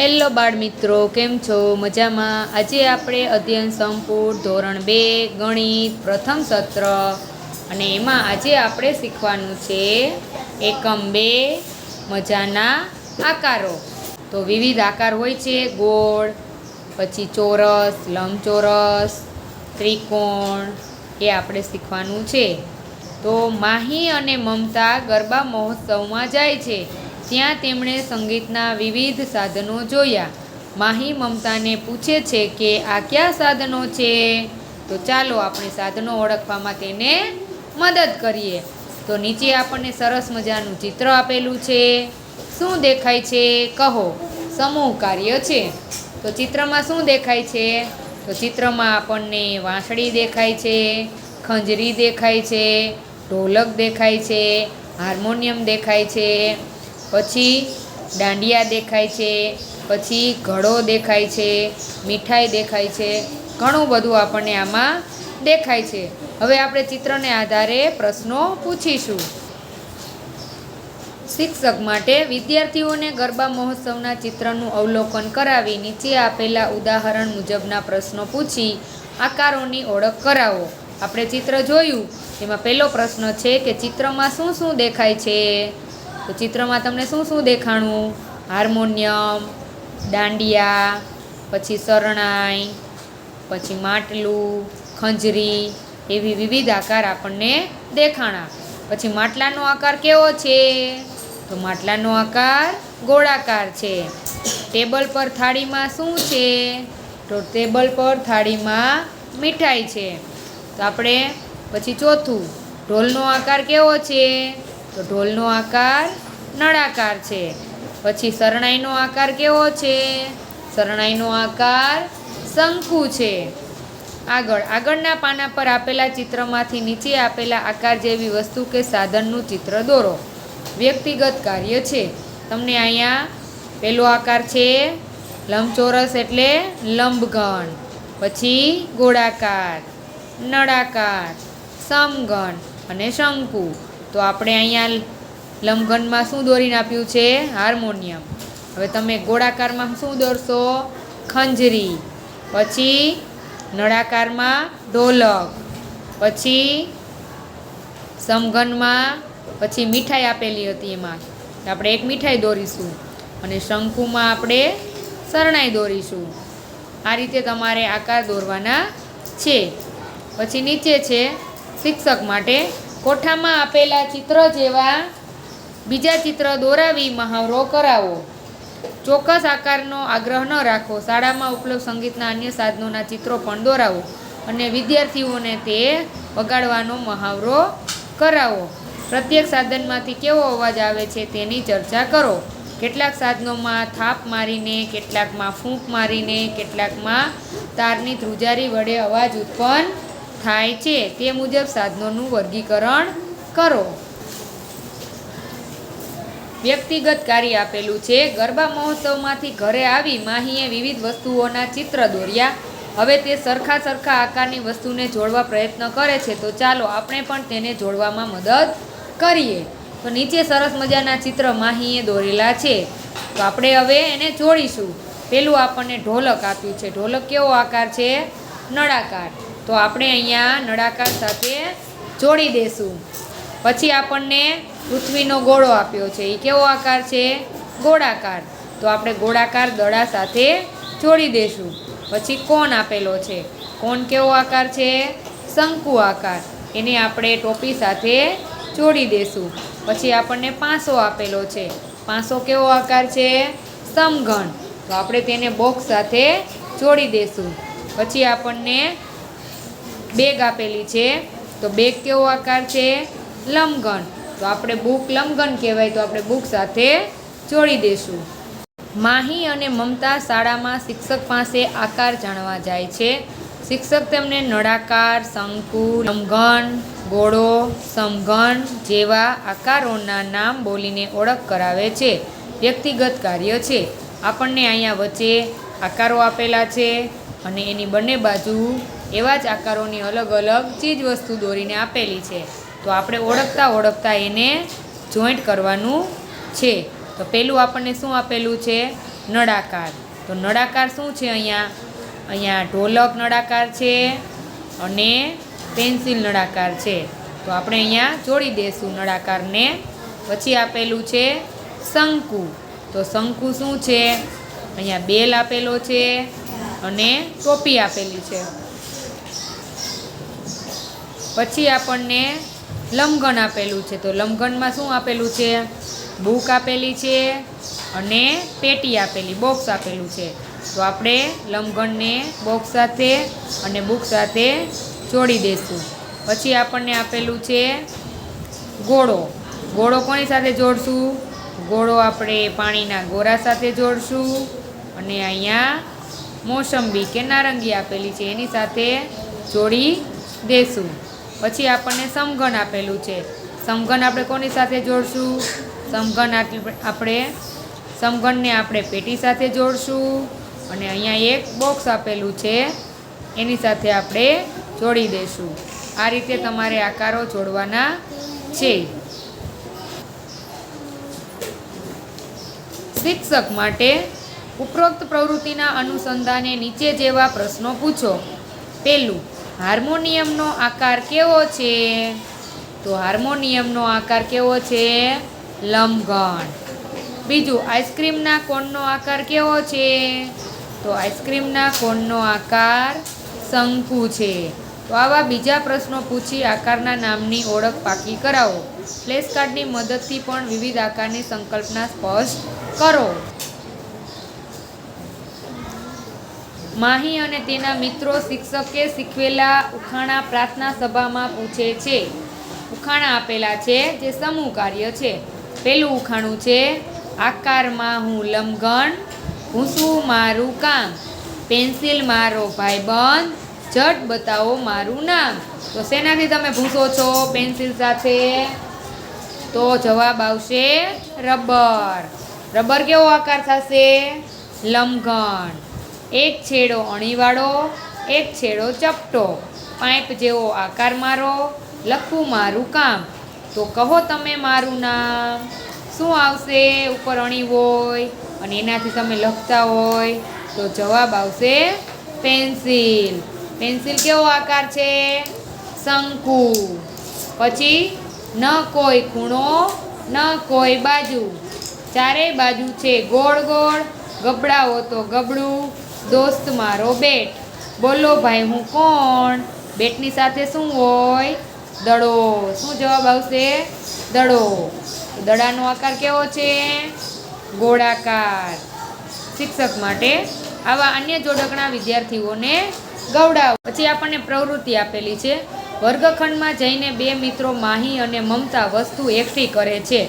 Hello બાળ મિત્રો, કેમ છો? મજામાં? આજે આપણે અધ્યયન સંપૂર્ણ ધોરણ 2 ગણિત પ્રથમ સત્ર અને એમાં આજે આપણે શીખવાનું છે એકમ 2 મજાના આકારો. તો વિવિધ આકાર હોય છે, ગોળ, પછી ચોરસ, લંબચોરસ, ત્રિકોણ, એ આપણે શીખવાનું છે. તો માહી અને મમતા ગરબા મહોત્સવમાં જાય છે. ત્યાં તેમણે સંગીતના વિવિધ સાધનો જોયા. માહી મમતાને પૂછે છે કે આ કયા સાધનો છે? તો ચાલો આપણે સાધનો ઓળખવામાં તેને મદદ કરીએ. તો નીચે આપણને સરસ મજાનું ચિત્ર આપેલું છે. શું દેખાય છે? કહો. સમૂહ કાર્ય છે. તો ચિત્રમાં શું દેખાય છે? તો ચિત્રમાં આપણને વાંસળી દેખાય છે, ખંજરી દેખાય છે, ઢોલક દેખાય છે, હાર્મોનિયમ દેખાય છે, પછી દાંડિયા દેખાય છે, પછી ઘડો દેખાય છે, મીઠાઈ દેખાય છે, ઘણું બધું આપણને આમાં દેખાય છે. હવે આપણે ચિત્રને આધારે પ્રશ્નો પૂછીશું. શિક્ષક માટે વિદ્યાર્થીઓને ગરબા મહોત્સવના ચિત્રનું અવલોકન કરાવી નીચે આપેલા ઉદાહરણ મુજબના પ્રશ્નો પૂછી આકારોની ઓળખ કરાવો. આપણે ચિત્ર જોયું, એમાં પહેલો પ્રશ્ન છે કે ચિત્રમાં શું શું દેખાય છે? તો ચિત્રમાં તમને શું શું દેખાણું? હાર્મોનિયમ, દાંડિયા, પછી શરણાઈ, પછી માટલું, ખંજરી, એવી વિવિધ આકાર આપણને દેખાણા. પછી માટલાનો આકાર કેવો છે? તો માટલાનો આકાર ગોળાકાર છે. ટેબલ પર થાળીમાં શું છે? તો ટેબલ પર થાળીમાં મીઠાઈ છે. તો આપણે પછી ચોથું, ઢોલનો આકાર કેવો છે? તો ઢોલનો આકાર નળાકાર છે. પછી શરણાઈનો આકાર કેવો છે? શરણાઈનો આકાર શંકુ છે. આગળના પાના પર આપેલા ચિત્રમાંથી નીચે આપેલા આકાર જેવી વસ્તુ કે સાધનનું ચિત્ર દોરો. વ્યક્તિગત કાર્ય છે. તમને અહીંયા પહેલો આકાર છે લંબચોરસ એટલે લંબઘન, પછી ગોળાકાર, નળાકાર, સમઘન અને શંકુ. તો આપણે અહીંયા લંબઘનમાં શું દોરીને આપ્યું છે? હાર્મોનિયમ. હવે તમે ગોળાકારમાં શું દોરશો? ખંજરી. પછી નળાકારમાં ઢોલક. પછી સમઘનમાં પછી મીઠાઈ આપેલી હતી, એમાં આપણે એક મીઠાઈ દોરીશું અને શંકુમાં આપણે શરણાઈ દોરીશું. આ રીતે તમારે આકાર દોરવાના છે. પછી નીચે છે શિક્ષક માટે કોઠામાં આપેલા ચિત્ર જેવા બીજા ચિત્ર દોરાવી મહાવરો કરાવો. ચોક્કસ આકારનો આગ્રહ ન રાખો. શાળામાં ઉપલબ્ધ સંગીતના અન્ય સાધનોના ચિત્રો પણ દોરાવો અને વિદ્યાર્થીઓને તે વગાડવાનો મહાવરો કરાવો. પ્રત્યેક સાધનમાંથી કેવો અવાજ આવે છે તેની ચર્ચા કરો. કેટલાક સાધનોમાં થાપ મારીને, કેટલાકમાં ફૂંક મારીને, કેટલાકમાં તારની ધ્રુજારી વડે અવાજ ઉત્પન્ન થાય છે. તે મુજબ સાધનોનું વર્ગીકરણ કરો. વ્યક્તિગત કાર્ય આપેલું છે. ગરબા મહોત્સવમાંથી ઘરે આવી માહીએ વિવિધ વસ્તુઓના ચિત્ર દોર્યા. હવે તે સરખા આકારની વસ્તુને જોડવા પ્રયત્ન કરે છે. તો ચાલો આપણે પણ તેને જોડવામાં મદદ કરીએ. તો નીચે સરસ મજાના ચિત્ર માહીએ દોરેલા છે. તો આપણે હવે એને જોડીશું. પેલું આપણને ઢોલક આપ્યું છે. ઢોલક કેવો આકાર છે? નળાકાર. તો આપણે અહીંયા નળાકાર સાથે જોડી દેશું. પછી આપણને પૃથ્વીનો ગોળો આપ્યો છે. એ કેવો આકાર છે? ગોળાકાર. તો આપણે ગોળાકાર દડા સાથે જોડી દેશું. પછી કોણ આપેલો છે. કોણ કેવો આકાર છે? શંકુ આકાર. એને આપણે ટોપી સાથે જોડી દેશું. પછી આપણને પાંસો આપેલો છે. પાંસો કેવો આકાર છે? સમઘન. તો આપણે તેને બોક્સ સાથે જોડી દેશું. પછી આપણને બેગ આપેલી છે. તો બેગ કેવો આકાર છે? લંબઘન. તો આપણે બુક લંબઘન કહેવાય, તો આપણે બુક સાથે જોડી દેશું. માહી અને મમતા શાળામાં શિક્ષક પાસે આકાર જાણવા જાય છે. શિક્ષક તેમને નળાકાર, શંકુ, લંબઘન, ગોળો, સમઘન જેવા આકારોના નામ બોલીને ઓળખ કરાવે છે. વ્યક્તિગત કાર્ય છે. આપણને અહીંયા વચ્ચે આકારો આપેલા છે અને એની બંને બાજુ એવા જ આકારોની અલગ અલગ ચીજ વસ્તુ દોરીને આપેલી છે. તો આપણે ઓળખતા એને જોઈન્ટ કરવાનું છે. તો પહેલું આપણને શું આપેલું છે? નળાકાર. તો નળાકાર શું છે અહીંયા ઢોલક નળાકાર છે અને પેન્સિલ નળાકાર છે. તો આપણે અહીંયા જોડી દઈશું નળાકારને. પછી આપેલું છે શંકુ. તો શંકુ શું છે? અહીંયા બેલ આપેલો છે અને ટોપી આપેલી છે. પછી આપણને લંબઘન આપેલું છે. તો લંબઘનમાં શું આપેલું છે? બુક આપેલી છે અને પેટી આપેલી, બોક્સ આપેલું છે. તો આપણે લંબઘનને બોક્સ સાથે અને બુક સાથે જોડી દઈશું. પછી આપણને આપેલું છે ગોળો. ગોળો કોની સાથે જોડશું? ગોળો આપણે પાણીના ગોળા સાથે જોડશું અને અહીંયા મોસંબી કે નારંગી આપેલી છે એની સાથે જોડી દેશું. પછી આપણને સમઘન આપેલું છે. સમઘન આપણે કોની સાથે જોડશું? સમઘનને આપણે પેટી સાથે જોડશું અને અહીંયા એક બોક્સ આપેલું છે એની સાથે આપણે જોડી દઈશું. આ રીતે તમારે આકારો જોડવાના છે. શિક્ષક માટે ઉપરોક્ત પ્રવૃત્તિના અનુસંધાને નીચે જેવા પ્રશ્નો પૂછો. પહેલું, હાર્મોનિયમનો આકાર કેવો છે? તો હાર્મોનિયમનો આકાર કેવો છે? લંબઘન. બીજું, આઈસ્ક્રીમના કોનનો આકાર કેવો છે? તો આઈસ્ક્રીમના કોનનો આકાર શંકુ છે. તો આવા બીજા પ્રશ્નો પૂછી આકારના નામની ઓળખ પાકી કરાવો. ફ્લેશ કાર્ડની મદદથી પણ વિવિધ આકારની સંકલ્પના સ્પષ્ટ કરો. માહી અને તેના મિત્રો શિક્ષકે શીખવેલા ઉખાણા પ્રાર્થના સભામાં પૂછે છે. ઉખાણા આપેલા છે જે સમૂહ કાર્ય છે. પહેલું ઉખાણું છે, આકારમાં હું લંબઘન, ભૂંસવું મારું કામ, પેન્સિલ મારો ભાઈબંધ, ઝટ બતાવો મારું નામ. તો શેનાથી તમે ભૂંસો છો પેન્સિલ સાથે? તો જવાબ આવશે રબર. રબર કેવો આકાર થશે? લંબઘન. એક છેડો અણીવાળો, એક છેડો ચપટો, પાઇપ જેવો આકાર મારો, લખવું મારું કામ. તો કહો તમે મારું નામ. શું આવશે? ઉપર અણી હોય અને એનાથી તમે લખતા હોય તો જવાબ આવશે પેન્સિલ. પેન્સિલ કેવો આકાર છે? શંકુ. પછી ન કોઈ ખૂણો, ન કોઈ બાજુ, ચારેય બાજુ છે ગોળ ગોળ, ગબડાવો તો ગબડું, દોસ્ત મારો બેટ, બોલો ભાઈ હું કોણ? બેટની સાથે શું હોય? દડો. શું જવાબ આવશે? દડો. દડાનો આકાર કેવો છે? ગોળાકાર. શિક્ષક માટે આવા અન્ય જોડકણા વિદ્યાર્થીઓને ગવડાવો. પછી આપણને પ્રવૃત્તિ આપેલી છે. વર્ગખંડમાં જઈને બે મિત્રો માહી અને મમતા વસ્તુ એકઠી કરે છે.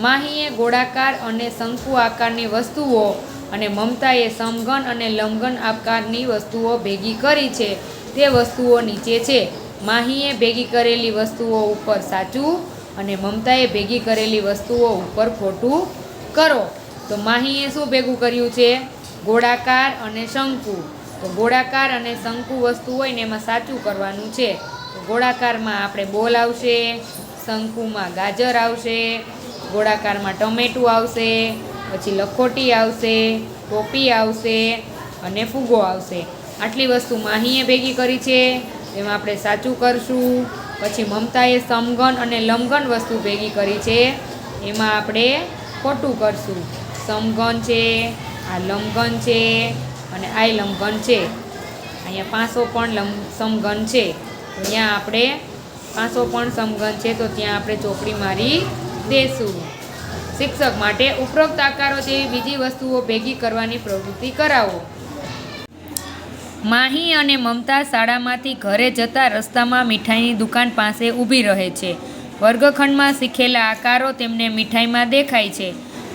માહીએ ગોળાકાર અને શંકુ આકારની વસ્તુઓ અને મમતાએ સમઘન અને લંબઘન આકારની વસ્તુઓ ભેગી કરી છે. તે વસ્તુઓ નીચે છે. માહીએ ભેગી કરેલી વસ્તુઓ ઉપર સાચું અને મમતાએ ભેગી કરેલી વસ્તુઓ ઉપર ખોટું કરો. તો માહીએ શું ભેગું કર્યું છે? ગોળાકાર અને શંકુ. તો ગોળાકાર અને શંકુ વસ્તુ હોય ને એમાં સાચું કરવાનું છે. તો ગોળાકારમાં આપણે બોલ આવશે, શંકુમાં ગાજર આવશે, ગોળાકારમાં ટમેટું આવશે, પછી લખોટી આવશે, ટોપી આવશે અને ફુગ્ગો આવશે. આટલી વસ્તુ માહીએ ભેગી કરી છે એમાં આપણે સાચું કરશું. પછી મમતાએ સમઘન અને લંબઘન વસ્તુ ભેગી કરી છે એમાં આપણે ખોટું કરશું. સમઘન છે, આ લંબઘન છે અને આ લંબઘન છે. અહીંયા 500 પણ સમઘન છે. તો ત્યાં આપણે 500 પણ સમઘન છે તો ત્યાં આપણે ચોકડી મારી દેશું. શિક્ષક માટે ઉપરોક્ત આકારો જેવી બીજી વસ્તુઓ ભેગી કરવાની પ્રવૃત્તિ કરાવો. માહી અને મમતા શાળામાંથી ઘરે જતા રસ્તામાં મીઠાઈની દુકાન પાસે ઊભી રહે છે. વર્ગખંડમાં શીખેલા આકારો તેમને મીઠાઈમાં દેખાય છે.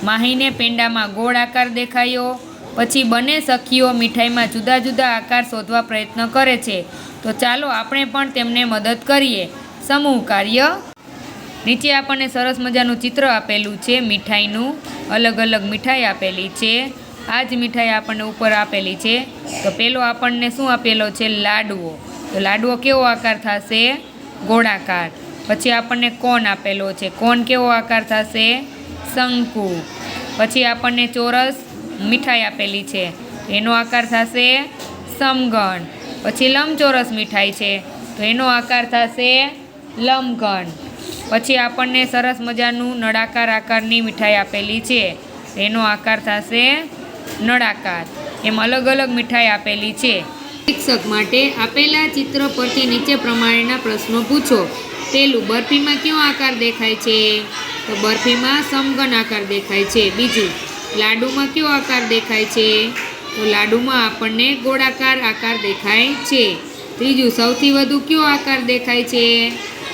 માહીને પેંડામાં ગોળ આકાર દેખાયો. પછી બંને સખીઓ મીઠાઈમાં જુદા જુદા આકાર શોધવા પ્રયત્ન કરે છે. તો ચાલો આપણે પણ તેમને મદદ કરીએ. સમૂહ કાર્ય. નીચે આપણને સરસ મજાનું ચિત્ર આપેલું છે મીઠાઈનું. અલગ અલગ મીઠાઈ આપેલી છે. આ જ મીઠાઈ આપણને ઉપર આપેલી છે. તો પેલો આપણને શું આપેલો છે? લાડવો. તો લાડવો કેવો આકાર થશે? ગોળાકાર. પછી આપણને કોન આપેલો છે. કોન કેવો આકાર થશે? શંકુ. પછી આપણને ચોરસ મીઠાઈ આપેલી છે, એનો આકાર થશે સમઘન. પછી લંબચોરસ મીઠાઈ છે, તો એનો આકાર થશે લંબઘન. પછી આપણને સરસ મજાનું નળાકાર આકારની મીઠાઈ આપેલી છે, એનો આકાર થશે નળાકાર. એમ અલગ અલગ મીઠાઈ આપેલી છે. શિક્ષક માટે આપેલા ચિત્ર પરથી નીચે પ્રમાણેના પ્રશ્નો પૂછો. પહેલું, બરફીમાં કયો આકાર દેખાય છે? તો બરફીમાં સમઘન આકાર દેખાય છે. બીજું, લાડુમાં કયો આકાર દેખાય છે? તો લાડુમાં આપણને ગોળાકાર આકાર દેખાય છે. ત્રીજું, સૌથી વધુ કયો આકાર દેખાય છે?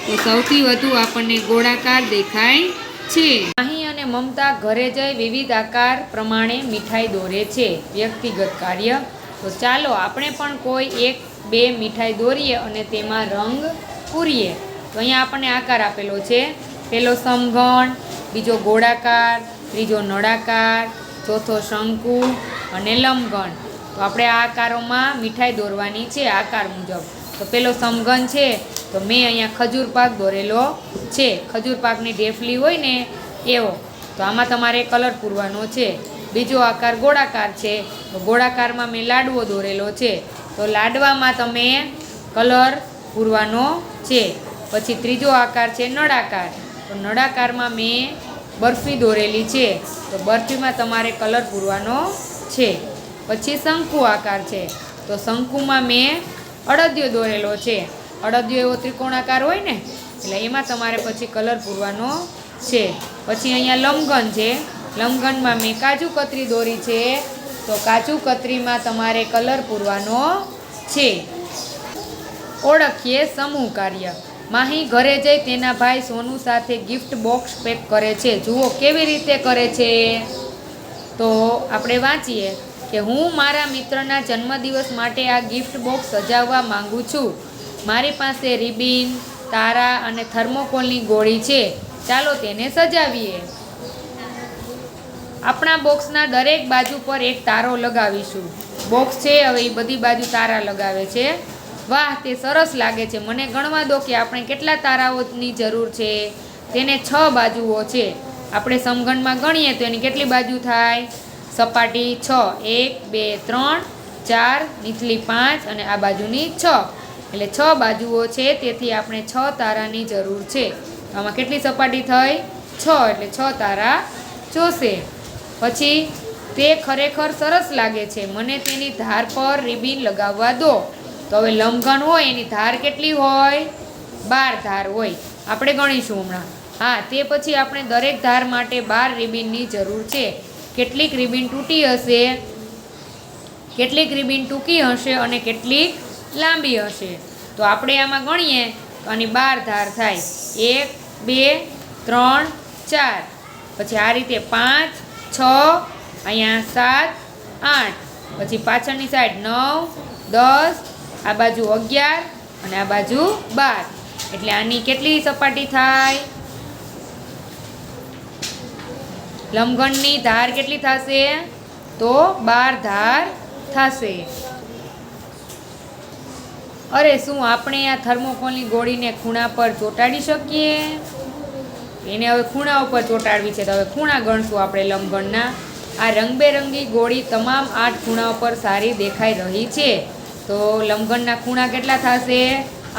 તો સૌથી વધુ આપણને ગોળાકાર દેખાય છે. માહી અને મમતા ઘરે જઈ વિવિધ આકાર પ્રમાણે મીઠાઈ દોરે છે. વ્યક્તિગત કાર્ય. તો ચાલો આપણે પણ કોઈ 1-2 મીઠાઈ દોરીએ અને તેમાં રંગ પૂરીએ. તો અહીંયા આપણને આકાર આપેલો છે. પહેલો સમઘન, બીજો ગોળાકાર, ત્રીજો નળાકાર, ચોથો શંકુ અને લંબઘન. તો આપણે આ આકારોમાં મીઠાઈ દોરવાની છે આકાર મુજબ. તો પેલો સમઘન છે, તો મેં અહીંયા ખજૂર પાક દોરેલો છે. ખજૂર પાકની ઢેફલી હોય ને એવો. તો આમાં તમારે કલર પૂરવાનો છે. બીજો આકાર ગોળાકાર છે, તો ગોળાકારમાં મેં લાડવો દોરેલો છે. તો લાડવામાં તમે કલર પૂરવાનો છે. પછી ત્રીજો આકાર છે નળાકાર. તો નળાકારમાં મેં બરફી દોરેલી છે. તો બરફીમાં તમારે કલર પૂરવાનો છે. પછી શંકુ આકાર છે, તો શંકુમાં મેં અડદિયો દોરેલો છે. અડદિયો એવો ત્રિકોણાકાર હોય ને, એટલે એમાં તમારે પછી કલર પૂરવાનો છે. પછી અહીંયા લંબઘન છે. લંબઘનમાં મેં કાજુ કતરી દોરી છે. તો કાજુ કતરીમાં તમારે કલર પૂરવાનો છે. ઓળખીએ સમૂહ કાર્ય. માહી ઘરે જઈ તેના ભાઈ સોનુ સાથે ગિફ્ટ બોક્સ પેક કરે છે. જુઓ કેવી રીતે કરે છે. તો આપણે વાંચીએ કે હું મારા મિત્રના જન્મદિવસ માટે આ ગિફ્ટ બોક્સ સજાવવા માંગુ છું. મારી પાસે રિબિન, તારા અને થર્મોકોલની ગોળી છે. ચાલો તેને સજાવીએ. આપણા બોક્સના દરેક બાજુ પર એક તારો લગાવીશું. બોક્સ છે, હવે એ બધી બાજુ તારા લગાવે છે. વાહ, તે સરસ લાગે છે. મને ગણવા દો કે આપણે કેટલા તારાઓની જરૂર છે. તેને 6 બાજુઓ છે. આપણે સમઘનમાં ગણીએ તો એની કેટલી બાજુ થાય? સપાટી 6, 1, 2, 3, 4, નીચલી 5 અને આ બાજુની 6. એટલે 6 બાજુઓ છે, તેથી આપણે 6 તારાની જરૂર છે. આમાં કેટલી સપાટી થઈ? 6, એટલે 6 તારા જોશે. પછી તે ખરેખર સરસ લાગે છે. મને તેની ધાર પર રિબિન લગાવવા દો. તો હવે લંબઘન હોય એની ધાર કેટલી હોય? 12 ધાર હોય. આપણે ગણીશું હમણાં. હા, તે પછી આપણે દરેક ધાર માટે 12 રિબિનની જરૂર છે. કેટલીક રિબિન તૂટી હશે, કેટલીક રિબિન ટૂંકી હશે અને કેટલીક લાંબી હશે. તો આપણે આમાં ગણીએ તો આની 12 ધાર થાય. 1, 2, 3, 4. પછી આ રીતે 5, 6, અહીંયા 7, 8. પછી પાછળની સાઈડ 9, 10, આ બાજુ 11 અને આ બાજુ 12. એટલે આની કેટલી સપાટી થાય? લંબઘનની ધાર કેટલી થશે? તો 12 ધાર થશે. અરે, શું આપણે આ થર્મોકોલની ગોળીને ખૂણા પર ચોંટાડી શકીએ? એને હવે ખૂણા ઉપર ચોંટાડવી છે. તો હવે ખૂણા ગણશું આપણે લંબઘનના. આ રંગબેરંગી ગોળી તમામ 8 ખૂણા ઉપર સારી દેખાઈ રહી છે. તો લંબઘનના ખૂણા કેટલા થશે?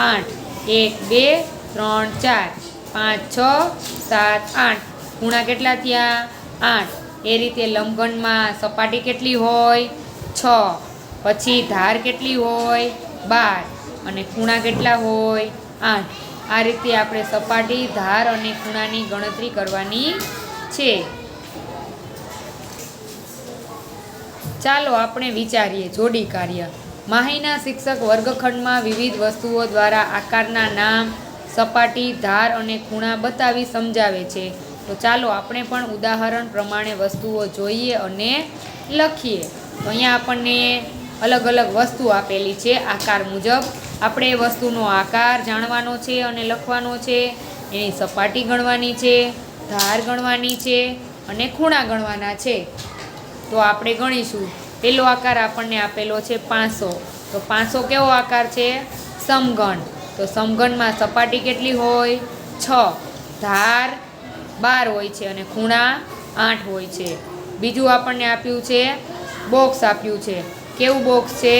8. 1, 2, 3, 4, 5, 6, 7, 8. ખૂણા કેટલા થયા? 8. એ રીતે લંબઘનમાં સપાટી કેટલી હોય? 6. પછી ધાર કેટલી હોય? 12. અને ખૂણા કેટલા હોય? 8. આ રીતે આપણે સપાટી, ધાર અને ખૂણાની ગણતરી કરવાની છે. ચાલો આપણે વિચારીએ જોડી કાર્ય. માહીના શિક્ષક વર્ગખંડમાં વિવિધ વસ્તુઓ દ્વારા આકારના નામ, સપાટી, ધાર અને ખૂણા બતાવી સમજાવે છે. તો ચાલો આપણે પણ ઉદાહરણ પ્રમાણે વસ્તુઓ જોઈએ અને લખીએ. તો અહીંયા આપણને અલગ અલગ વસ્તુ આપેલી છે આકાર મુજબ. આપણે એ વસ્તુનો આકાર જાણવાનો છે અને લખવાનો છે. એની સપાટી ગણવાની છે, ધાર ગણવાની છે અને ખૂણા ગણવાના છે. તો આપણે ગણીશું. પેલો આકાર આપણને આપેલો છે 500. તો 500 કેવો આકાર છે? સમઘન. તો સમઘનમાં સપાટી કેટલી હોય? 6. ધાર 12 હોય છે અને ખૂણા 8 હોય છે. બીજું આપણને આપ્યું છે બોક્સ આપ્યું છે. કેવું બોક્સ છે?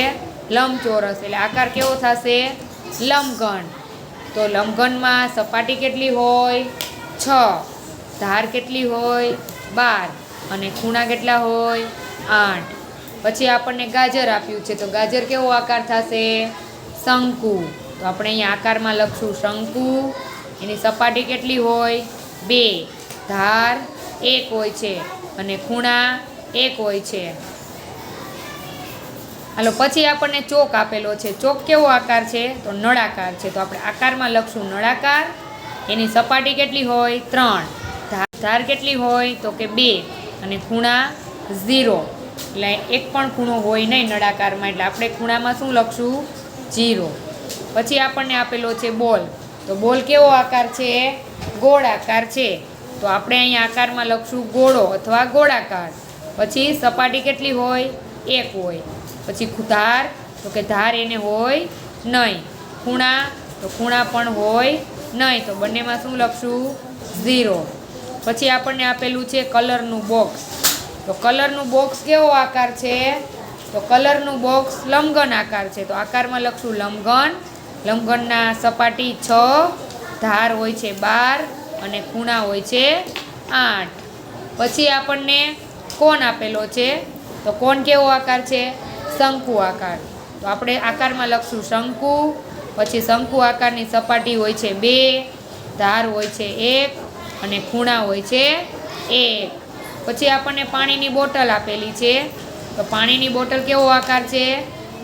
લંબચોરસ. એટલે આકાર કેવો થશે? લંબઘન. તો લંબઘનમાં સપાટી કેટલી હોય? 6. ધાર કેટલી હોય? 12. અને ખૂણા કેટલા હોય? 8. પછી આપણને ગાજર આપ્યું છે. તો ગાજર કેવો આકાર થશે? શંકુ. તો આપણે અહીંયા આકારમાં લખશું શંકુ. એની સપાટી કેટલી હોય? 2. ધાર 1 હોય છે અને ખૂણા 1 હોય છે. હાલો પછી આપણને ચોક આપેલો છે. ચોક કેવો આકાર છે? તો નળાકાર છે. તો આપણે આકારમાં લખશું નળાકાર. એની સપાટી કેટલી હોય? 3. ધાર કેટલી હોય? તો કે 2 અને ખૂણા 0. એટલે એક પણ ખૂણો હોય નહીં નળાકારમાં, એટલે આપણે ખૂણામાં શું લખશું? 0. પછી આપણને આપેલો છે બોલ. તો બોલ કેવો આકાર છે? ગોળ આકાર છે. તો આપણે અહીંયા આકારમાં લખશું ગોળો અથવા ગોળાકાર. પછી સપાટી કેટલી હોય? 1 હોય. પછી ધાર, તો કે ધાર એને હોય નહીં. ખૂણા, તો ખૂણા પણ હોય નહીં. તો બંનેમાં શું લખશું? 0. પછી આપણને આપેલું છે કલરનું બોક્સ. તો કલરનું બોક્સ કેવો આકાર છે? તો કલરનું બોક્સ લંબઘન આકાર છે. તો આકારમાં લખશું લંબઘન. લંબઘનના સપાટી 6, ધાર હોય છે 12 અને ખૂણા હોય છે 8. પછી આપણને કોન આપેલો છે. તો કોન કેવો આકાર છે? શંકુ આકાર. તો આપણે આકારમાં લખશું શંકુ. પછી શંકુ આકારની સપાટી હોય છે 2, ધાર હોય છે 1 અને ખૂણા હોય છે 1. પછી આપણને પાણીની બોટલ આપેલી છે. તો પાણીની બોટલ કેવો આકાર છે?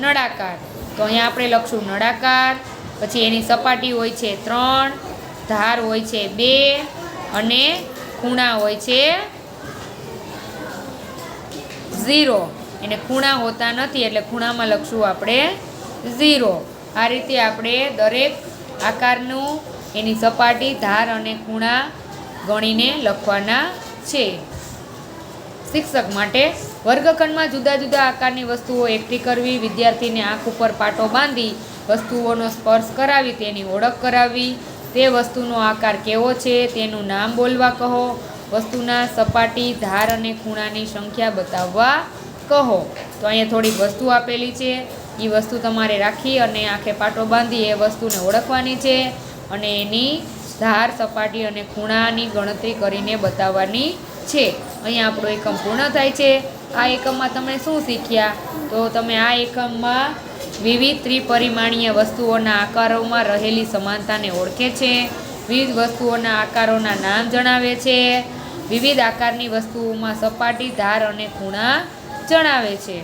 નળાકાર. તો અહીંયા આપણે લખશું નળાકાર. પછી એની સપાટી હોય છે 3, ધાર હોય છે 2 અને ખૂણા હોય છે 0. એને ખૂણા હોતા નથી એટલે ખૂણામાં લખશું આપણે 0. આ રીતે આપણે દરેક આકારનું એની સપાટી, ધાર અને ખૂણા ગણીને લખવાના છે. શિક્ષક માટે વર્ગખંડમાં જુદા જુદા આકારની વસ્તુઓ એકઠી કરવી, વિદ્યાર્થીને આંખ ઉપર પાટો બાંધી વસ્તુઓનો સ્પર્શ કરાવી તેની ઓળખ કરાવવી, તે વસ્તુનો આકાર કેવો છે તેનું નામ બોલવા કહો, વસ્તુના સપાટી, ધાર અને ખૂણાની સંખ્યા બતાવવા કહો. તો અહીંયા થોડીક વસ્તુ આપેલી છે. એ વસ્તુ તમારે રાખી અને આંખે પાટો બાંધી એ વસ્તુને ઓળખવાની છે અને એની ધાર, સપાટી અને ખૂણાની ગણતરી કરીને બતાવવાની છે. અહીંયા આપણો એકમ પૂર્ણ થાય છે. આ એકમમાં તમે શું શીખ્યા? તો તમે આ એકમમાં વિવિધ ત્રિપરિમાણીય વસ્તુઓના આકારોમાં રહેલી સમાનતાને ઓળખે છે, વિવિધ વસ્તુઓના આકારોના નામ જણાવે છે, વિવિધ આકારની વસ્તુઓમાં સપાટી, ધાર અને ખૂણા જણાવે છે.